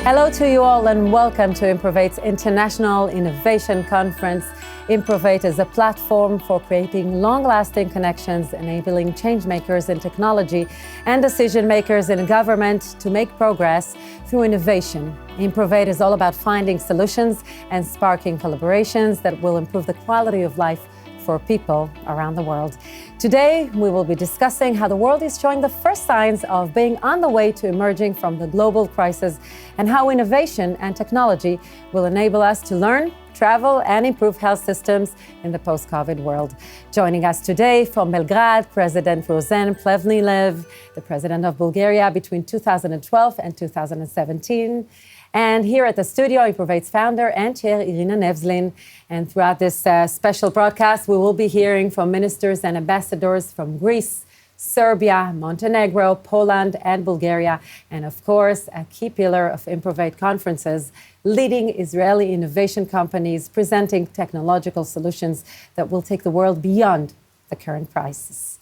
Hello to you all and welcome to IMPROVATE's International Innovation Conference. IMPROVATE is a platform for creating long-lasting connections, enabling change makers in technology and decision makers in government to make progress through innovation. IMPROVATE is all about finding solutions and sparking collaborations that will improve the quality of life for people around the world. Today, we will be discussing how the world is showing the first signs of being on the way to emerging from the global crisis and how innovation and technology will enable us to learn, travel, and improve health systems in the post-COVID world. Joining us today from Belgrade, President Rosen Plevnilev, the President of Bulgaria between 2012 and 2017. And here at the studio, IMPROVATE's founder and chair, Irina Nevzlin. And throughout this special broadcast, we will be hearing from ministers and ambassadors from Greece, Serbia, Montenegro, Poland, and Bulgaria. And of course, a key pillar of IMPROVATE conferences, leading Israeli innovation companies presenting technological solutions that will take the world beyond the current crisis.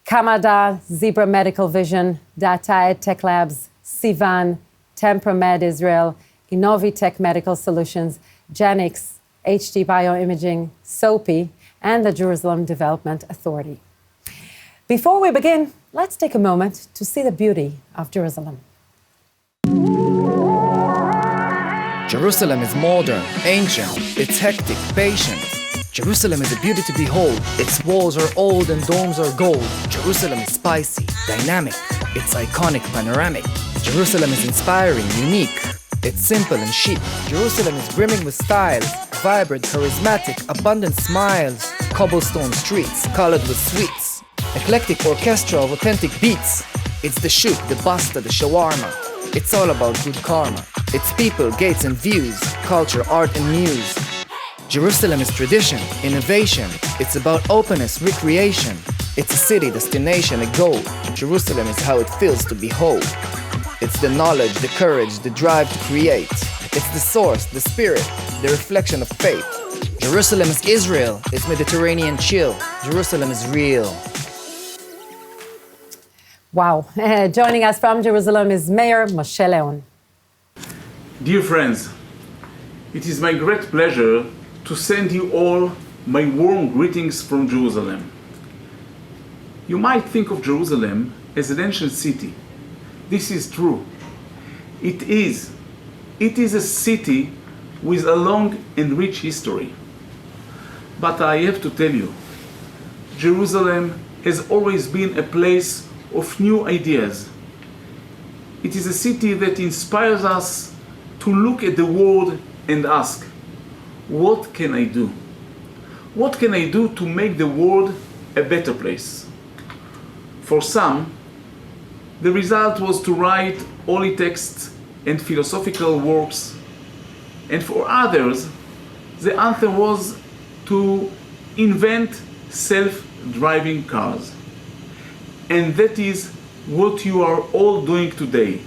Kamada, Zebra Medical Vision, Data Ed Tech Labs, Sivan, Tempramed Israel, Innovitech Medical Solutions, Janix, HD Bioimaging, SOPI, and the Jerusalem Development Authority. Before we begin, let's take a moment to see the beauty of Jerusalem. Jerusalem is modern, ancient, it's hectic, patient. Jerusalem is a beauty to behold. Its walls are old and domes are gold. Jerusalem is spicy, dynamic, it's iconic, panoramic. Jerusalem is inspiring, unique, it's simple and chic. Jerusalem is brimming with styles, vibrant, charismatic, abundant smiles. Cobblestone streets, colored with sweets. Eclectic orchestra of authentic beats. It's the shoot, the basta, the shawarma. It's all about good karma. It's people, gates and views, culture, art and muse. Jerusalem is tradition, innovation. It's about openness, recreation. It's a city, destination, a goal. Jerusalem is how it feels to behold. It's the knowledge, the courage, the drive to create. It's the source, the spirit, the reflection of faith. Jerusalem is Israel. It's Mediterranean chill. Jerusalem is real. Wow. Joining us from Jerusalem is Mayor Moshe Leon. Dear friends, it is my great pleasure to send you all my warm greetings from Jerusalem. You might think of Jerusalem as an ancient city. This is true. It is. It is a city with a long and rich history. But I have to tell you, Jerusalem has always been a place of new ideas. It is a city that inspires us to look at the world and ask, what can I do? What can I do to make the world a better place? For some, the result was to write holy texts and philosophical works, and for others, the answer was to invent self-driving cars. And that is what you are all doing today,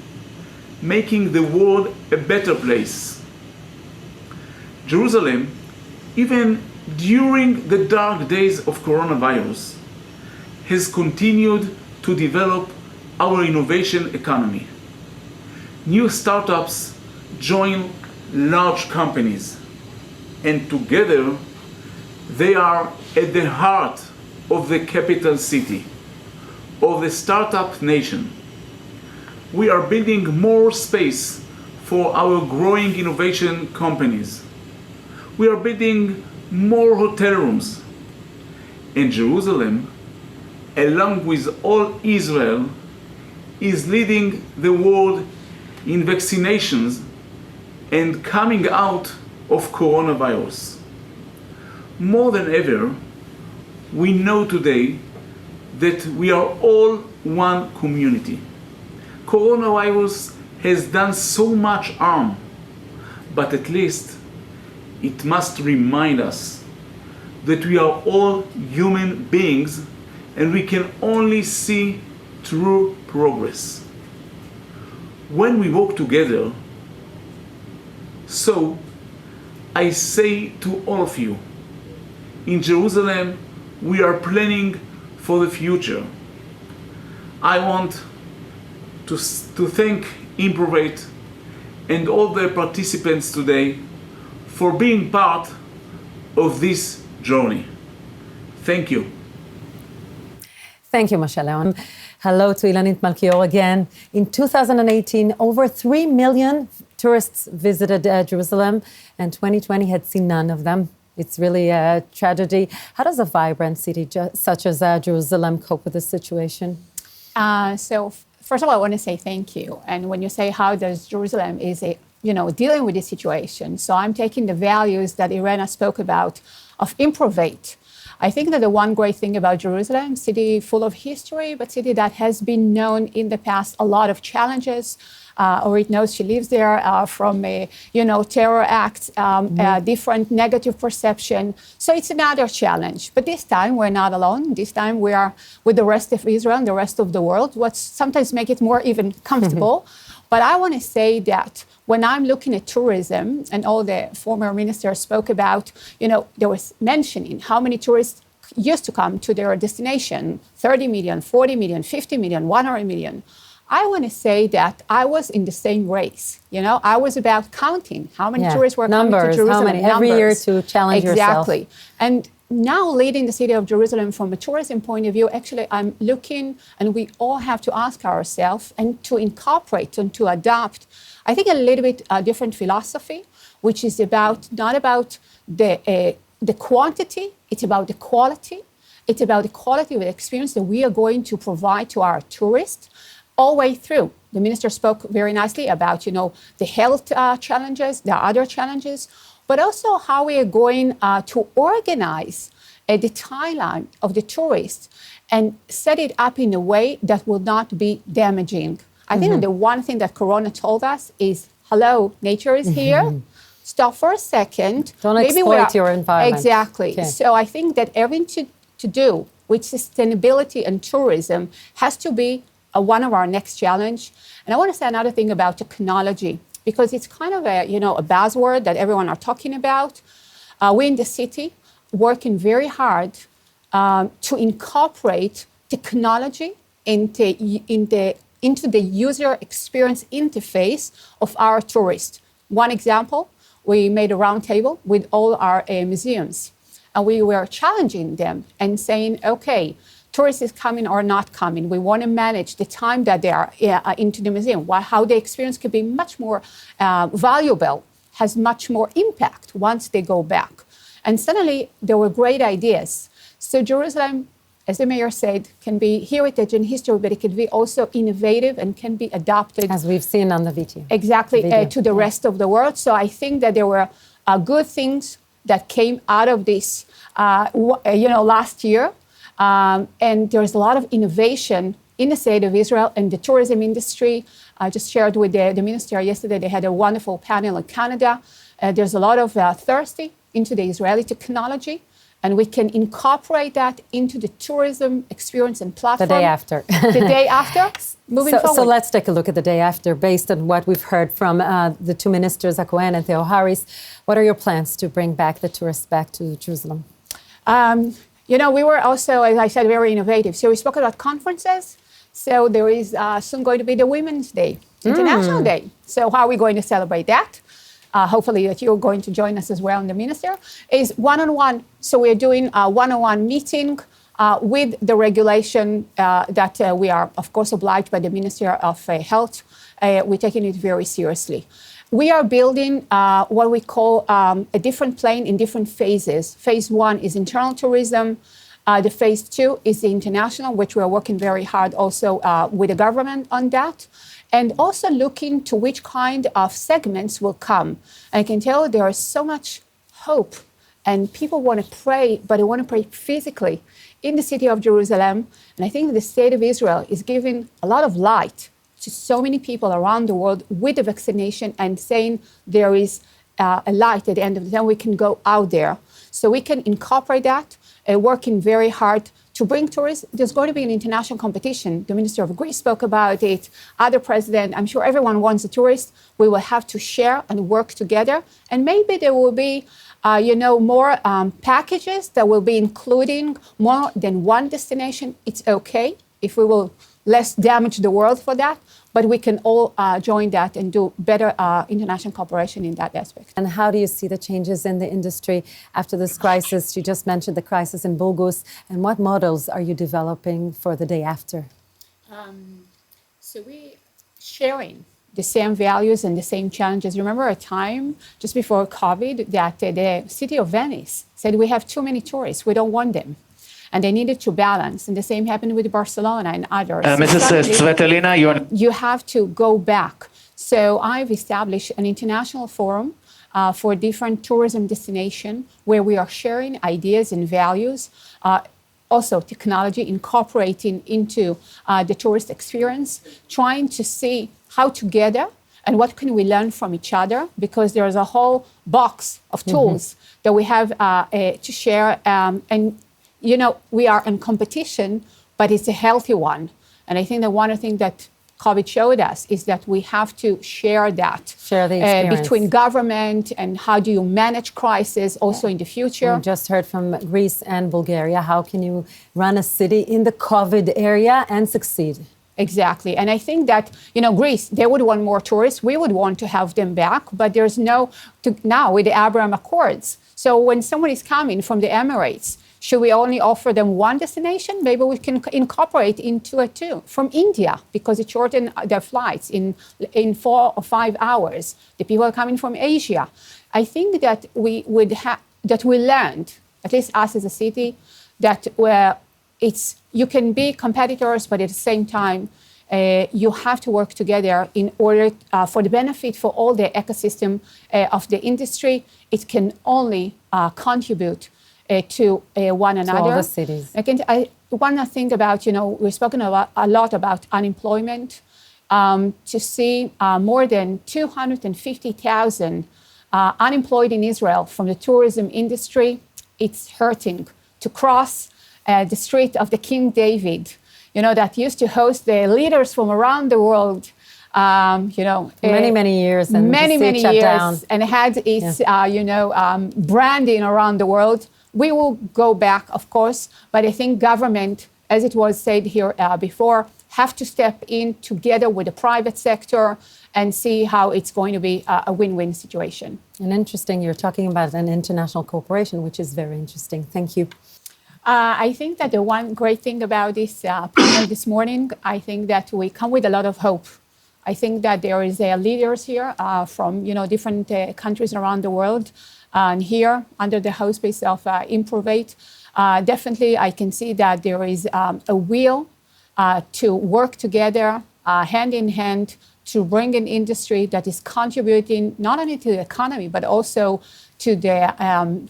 making the world a better place. Jerusalem, even during the dark days of coronavirus, has continued to develop our innovation economy. New startups join large companies, and together they are at the heart of the capital city, of the startup nation. We are building more space for our growing innovation companies. We are building more hotel rooms. And Jerusalem, along with all Israel, is leading the world in vaccinations and coming out of coronavirus. More than ever, we know today that we are all one community. Coronavirus has done so much harm, but at least it must remind us that we are all human beings and we can only see true progress when we work together. So I say to all of you, in Jerusalem we are planning for the future. I want to thank IMPROVATE and all the participants today for being part of this journey. Thank you. Thank you, Moshe Leon. Hello to Ilanit Malkior again. In 2018, over 3 million tourists visited Jerusalem, and 2020 had seen none of them. It's really a tragedy. How does a vibrant city such as Jerusalem cope with this situation? So first of all, I want to say thank you. And when you say how does Jerusalem dealing with this situation, so I'm taking the values that Irena spoke about of IMPROVATE. I think that the one great thing about Jerusalem, city full of history, but city that has been known in the past a lot of challenges. Orit knows she lives there from terror acts, different negative perception. So it's another challenge. But this time we're not alone. This time we are with the rest of Israel and the rest of the world, what sometimes make it more even comfortable. But I want to say that when I'm looking at tourism, and all the former ministers spoke about, there was mentioning how many tourists used to come to their destination, 30 million, 40 million, 50 million, 100 million. I want to say that I was in the same race. I was about counting how many tourists were coming to Jerusalem. How many? Every year to challenge yourself. Exactly. And now leading the city of Jerusalem from a tourism point of view, actually I'm looking, and we all have to ask ourselves and to incorporate and to adopt, I think, a little bit different philosophy, which is not about the quantity, it's about the quality. It's about the quality of the experience that we are going to provide to our tourists all the way through. The minister spoke very nicely about, the health challenges, the other challenges, but also how we are going to organize the timeline of the tourists and set it up in a way that will not be damaging. I think that the one thing that Corona told us is, hello, nature is here. Stop for a second. Don't exploit your environment. Exactly. Okay. So I think that everything to do with sustainability and tourism has to be one of our next challenge. And I want to say another thing about technology, because it's kind of a buzzword that everyone are talking about. We in the city working very hard to incorporate technology into the user experience interface of our tourists. One example, we made a roundtable with all our museums, and we were challenging them and saying, okay, tourists is coming or not coming. We want to manage the time that they are into the museum, how the experience could be much more valuable, has much more impact once they go back. And suddenly there were great ideas. So Jerusalem, as the mayor said, can be heritage and history, but it can be also innovative and can be adopted. As we've seen on the video. Exactly, to the rest of the world. So I think that there were good things that came out of this, last year. And there's a lot of innovation in the state of Israel and the tourism industry. I just shared with the minister yesterday, they had a wonderful panel in Canada. There's a lot of thirsty into the Israeli technology, and we can incorporate that into the tourism experience and platform. The day after. The day after, moving forward. So let's take a look at the day after, based on what we've heard from the two ministers, Cohen and Theo Harris. What are your plans to bring back the tourists back to Jerusalem? We were also, as I said, very innovative. So we spoke about conferences. So there is soon going to be the Women's Day, International Day. So how are we going to celebrate that? Hopefully that you're going to join us as well, and the minister, is one-on-one. So we're doing a one-on-one meeting with the regulation that we are, of course, obliged by the Minister of Health. We're taking it very seriously. We are building what we call a different plane in different phases. Phase 1 is internal tourism. The phase 2 is the international, which we're working very hard also with the government on that. And also looking to which kind of segments will come. And I can tell you there is so much hope, and people want to pray, but they want to pray physically in the city of Jerusalem. And I think that the state of Israel is giving a lot of light to so many people around the world with the vaccination, and saying there is a light at the end of the tunnel. We can go out there. So we can incorporate that, working very hard to bring tourists. There's going to be an international competition. The Minister of Greece spoke about it, other president. I'm sure everyone wants a tourist. We will have to share and work together. And maybe there will be, more packages that will be including more than one destination. It's okay. if we will less damage the world for that, but we can all join that and do better international cooperation in that aspect. And how do you see the changes in the industry after this crisis? You just mentioned the crisis in Bulgus. And what models are you developing for the day after? So we sharing the same values and the same challenges. Remember a time just before COVID that the city of Venice said we have too many tourists, we don't want them. And they needed to balance. And the same happened with Barcelona and others. Mrs. Svetlana, you have to go back. So I've established an international forum for different tourism destinations where we are sharing ideas and values, also technology, incorporating into the tourist experience, trying to see how together and what can we learn from each other, because there's a whole box of tools that we have to share. And you know, we are in competition, but it's a healthy one. And I think that one of the things that COVID showed us is that we have to share that. Share the experience. Between government and how do you manage crisis also in the future. We just heard from Greece and Bulgaria. How can you run a city in the COVID area and succeed? Exactly. And I think that, you know, Greece, they would want more tourists. We would want to have them back, but there's now with the Abraham Accords. So when someone is coming from the Emirates, should we only offer them one destination? Maybe we can incorporate into it too. From India, because it shortened their flights in 4 or 5 hours. The people are coming from Asia. I think that we learned, at least us as a city, that you can be competitors, but at the same time, you have to work together in order for the benefit for all the ecosystem of the industry. It can only contribute to one another. To all the cities. I want to think about, you know, we've spoken a lot about unemployment. To see more than 250,000 unemployed in Israel from the tourism industry, it's hurting. To cross the street of the King David, you know, that used to host the leaders from around the world, you know, many years, and many years, down. and had its branding around the world. We will go back, of course, but I think government, as it was said here before, have to step in together with the private sector and see how it's going to be a win-win situation. And interesting, you're talking about an international cooperation, which is very interesting. Thank you. I think that the one great thing about this panel this morning, I think that we come with a lot of hope. I think that there is leaders here from different countries around the world, and here under the auspice of IMPROVATE, definitely I can see that there is a will to work together hand in hand to bring an industry that is contributing not only to the economy but also to the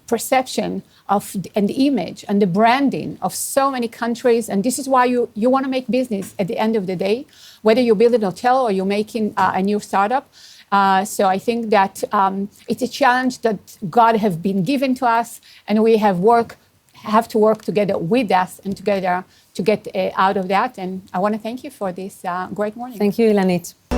perception of and the image and the branding of so many countries. And this is why you want to make business at the end of the day, whether you build an hotel or you're making a new startup. So I think that it's a challenge that God has been given to us, and we have to work together with us and together to get out of that. And I want to thank you for this great morning. Thank you, Ilanit.